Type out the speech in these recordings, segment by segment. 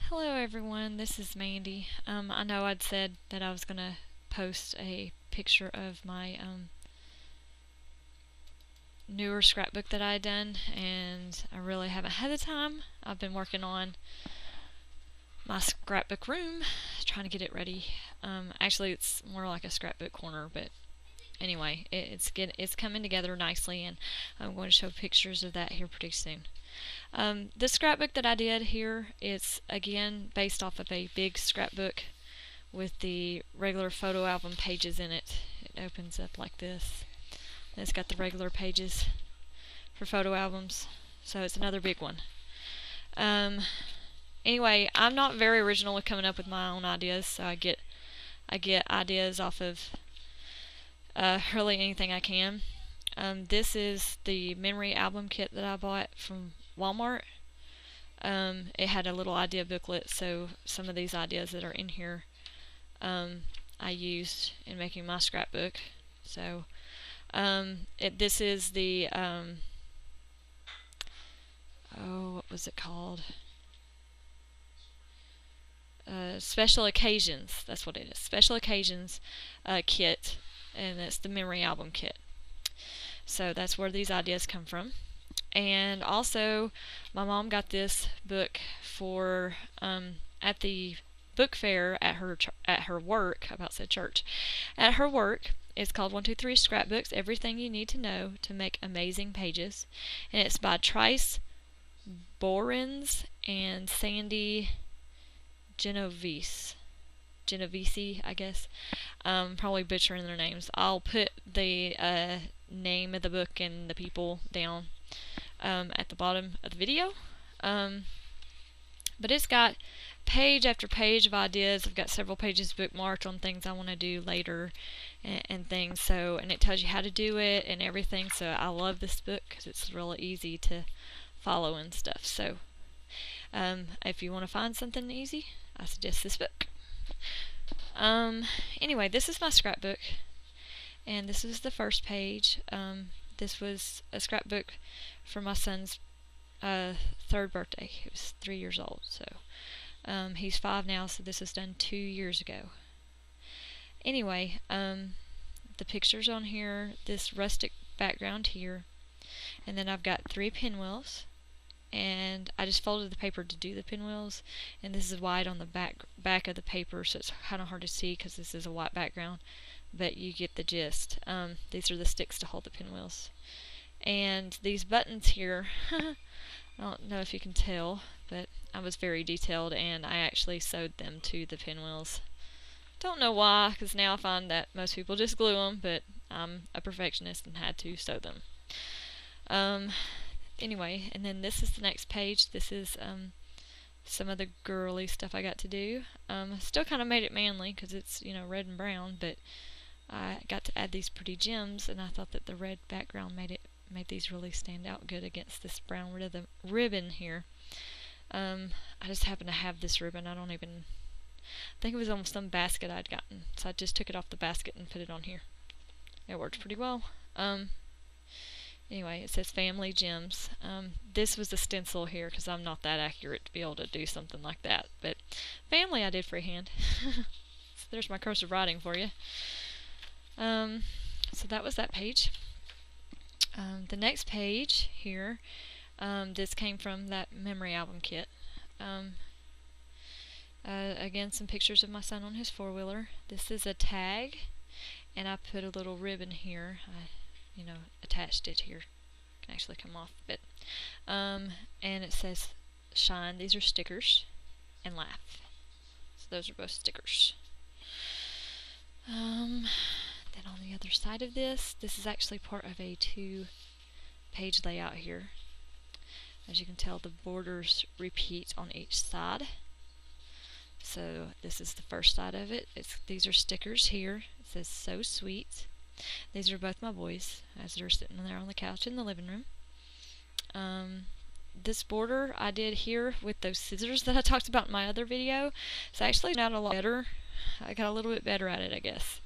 Hello everyone, this is Mandy. I know I'd said that I was going to post a picture of my newer scrapbook that I had done, and I really haven't had the time. I've been working on my scrapbook room, trying to get it ready. Actually, it's more like a scrapbook corner, but anyway, it's coming together nicely, and I'm going to show pictures of that here pretty soon. The scrapbook that I did here is again based off of a big scrapbook with the regular photo album pages in it. It opens up like this. And it's got the regular pages for photo albums, so it's another big one. Anyway, I'm not very original with coming up with my own ideas, so I get ideas off of really anything I can. This is the memory album kit that I bought from Walmart. It had a little idea booklet, so some of these ideas that are in here I used in making my scrapbook. So this is the what was it called? Special Occasions. That's what it is. Special Occasions kit, and it's the memory album kit. So that's where these ideas come from. And also, my mom got this book for at the book fair at her work. I about said church. At her work, it's called 123 Scrapbooks: Everything You Need to Know to Make Amazing Pages, and it's by Trice Borens and Sandy Genovese, I guess. Probably butchering their names. I'll put the name of the book and the people down at the bottom of the video. But it's got page after page of ideas. I've got several pages bookmarked on things I want to do later and things. So, and it tells you how to do it and everything. So I love this book because it's really easy to follow and stuff. So if you want to find something easy, I suggest this book. Anyway, this is my scrapbook, and this is the first page. This was a scrapbook for my son's third birthday. He was 3 years old, so he's 5 now, so this was done 2 years ago. Anyway, the pictures on here, this rustic background here, and then I've got 3 pinwheels, and I just folded the paper to do the pinwheels, and this is white on the back of the paper, so it's kind of hard to see because this is a white background, but you get the gist. These are the sticks to hold the pinwheels. And these buttons here, I don't know if you can tell, but I was very detailed, and I actually sewed them to the pinwheels. Don't know why, because now I find that most people just glue them, but I'm a perfectionist and had to sew them. Anyway, and then this is the next page. This is some of the girly stuff I got to do. Still kind of made it manly because it's, red and brown, but I got to add these pretty gems, and I thought that the red background made these really stand out good against this brown ribbon here. I just happen to have this ribbon. I think it was on some basket I'd gotten, so I just took it off the basket and put it on here. It worked pretty well. Anyway, it says Family Gems. This was a stencil here because I'm not that accurate to be able to do something like that. But family I did freehand. So there's my cursive writing for you. So that was that page. The next page here, this came from that memory album kit. Again, some pictures of my son on his 4-wheeler. This is a tag, and I put a little ribbon here. Attached it here. Can actually come off a bit. And it says Shine. These are stickers, and Laugh. So those are both stickers. Then on the other side of this is actually part of a 2-page layout here. As you can tell, the borders repeat on each side. So this is the first side of it. These are stickers here. It says So Sweet. These are both my boys as they're sitting there on the couch in the living room. This border I did here with those scissors that I talked about in my other video. It's actually not a lot better. I got a little bit better at it, I guess.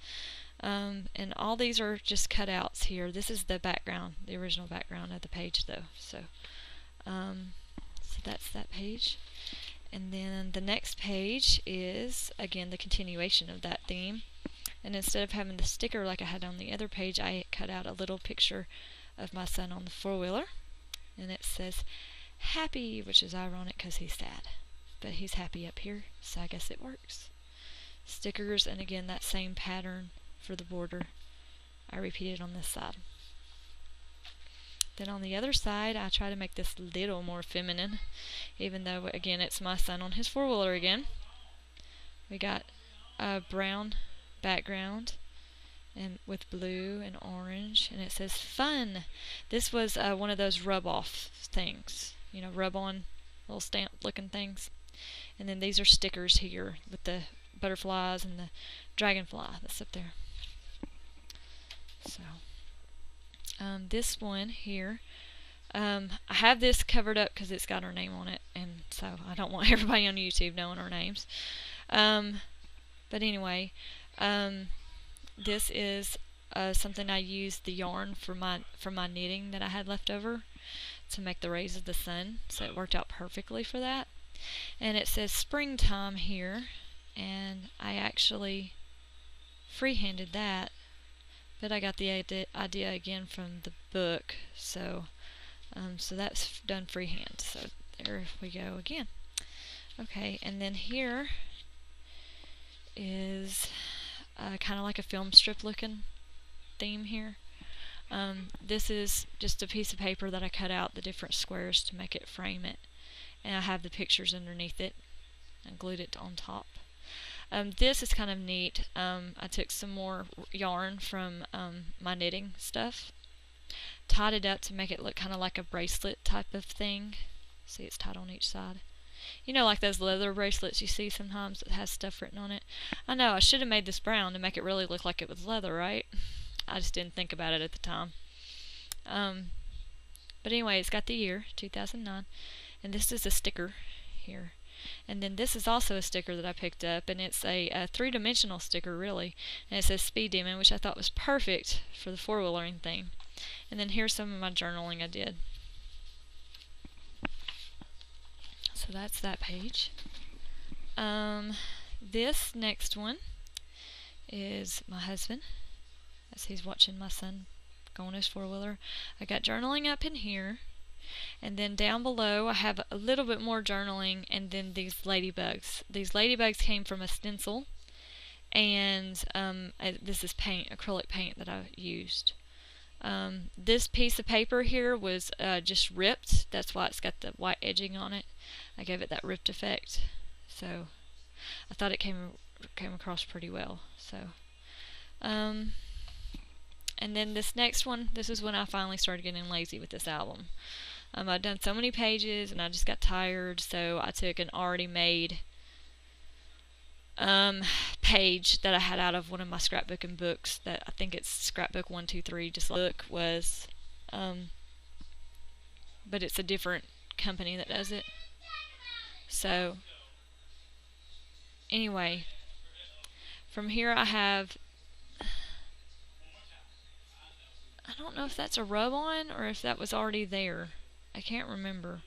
And all these are just cutouts here. This is the background, the original background of the page though. So that's that page. And then the next page is, again, the continuation of that theme. And instead of having the sticker like I had on the other page, I cut out a little picture of my son on the four-wheeler. And it says, happy, which is ironic because he's sad. But he's happy up here, so I guess it works. Stickers, and again, that same pattern for the border. I repeated on this side. Then on the other side, I try to make this little more feminine, even though, again, it's my son on his four-wheeler again. We got a brown background and with blue and orange, and it says fun. This was one of those rub-off things, you know, rub-on little stamp-looking things. And then these are stickers here with the butterflies and the dragonfly that's up there. So this one here, I have this covered up because it's got our name on it, and so I don't want everybody on YouTube knowing our names. But anyway, this is something I used the yarn for my knitting that I had left over to make the rays of the sun, so it worked out perfectly for that. And it says springtime here, and I actually freehanded that, but I got the idea again from the book, so so that's done freehand. So there we go again. Okay, and then here is kind of like a film strip looking theme here. This is just a piece of paper that I cut out the different squares to make it frame it, and I have the pictures underneath it and glued it on top. This is kind of neat. I took some more yarn from my knitting stuff, tied it up to make it look kind of like a bracelet type of thing. See, it's tied on each side. You know, like those leather bracelets you see sometimes that has stuff written on it. I know, I should have made this brown to make it really look like it was leather, right? I just didn't think about it at the time. But anyway, it's got the year, 2009, and this is a sticker here. And then this is also a sticker that I picked up, and it's a three-dimensional sticker, really. And it says Speed Demon, which I thought was perfect for the four-wheelering thing. And then here's some of my journaling I did. So that's that page. This next one is my husband, as he's watching my son go on his four-wheeler. I got journaling up in here. And then down below I have a little bit more journaling, and then these ladybugs. These ladybugs came from a stencil, and this is paint, acrylic paint that I used. This piece of paper here was just ripped. That's why it's got the white edging on it. I gave it that ripped effect. So I thought it came across pretty well. So and then this next one, this is when I finally started getting lazy with this album. I'd done so many pages and I just got tired, so I took an already made page that I had out of one of my scrapbooking books, that I think it's Scrapbook 123, just like the book was, but it's a different company that does it. So anyway, from here I have, I don't know if that's a rub-on or if that was already there. I can't remember.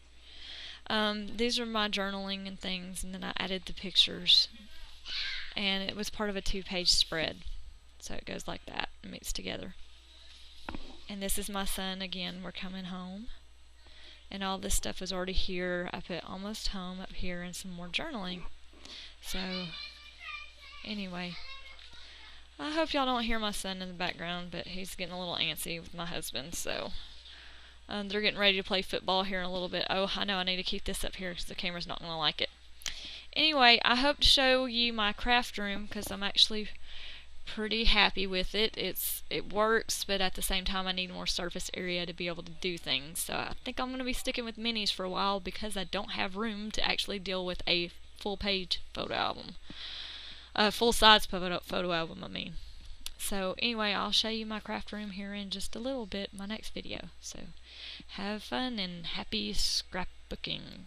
These are my journaling and things, and then I added the pictures. And it was part of a 2-page spread. So it goes like that and meets together. And this is my son again. We're coming home. And all this stuff was already here. I put almost home up here and some more journaling. So anyway, I hope y'all don't hear my son in the background, but he's getting a little antsy with my husband, so they're getting ready to play football here in a little bit. Oh, I know I need to keep this up here because the camera's not going to like it. Anyway, I hope to show you my craft room because I'm actually pretty happy with it. It works, but at the same time I need more surface area to be able to do things. So I think I'm going to be sticking with minis for a while because I don't have room to actually deal with a full-page photo album. Full-size photo album, I mean. So anyway, I'll show you my craft room here in just a little bit in my next video. So have fun and happy scrapbooking.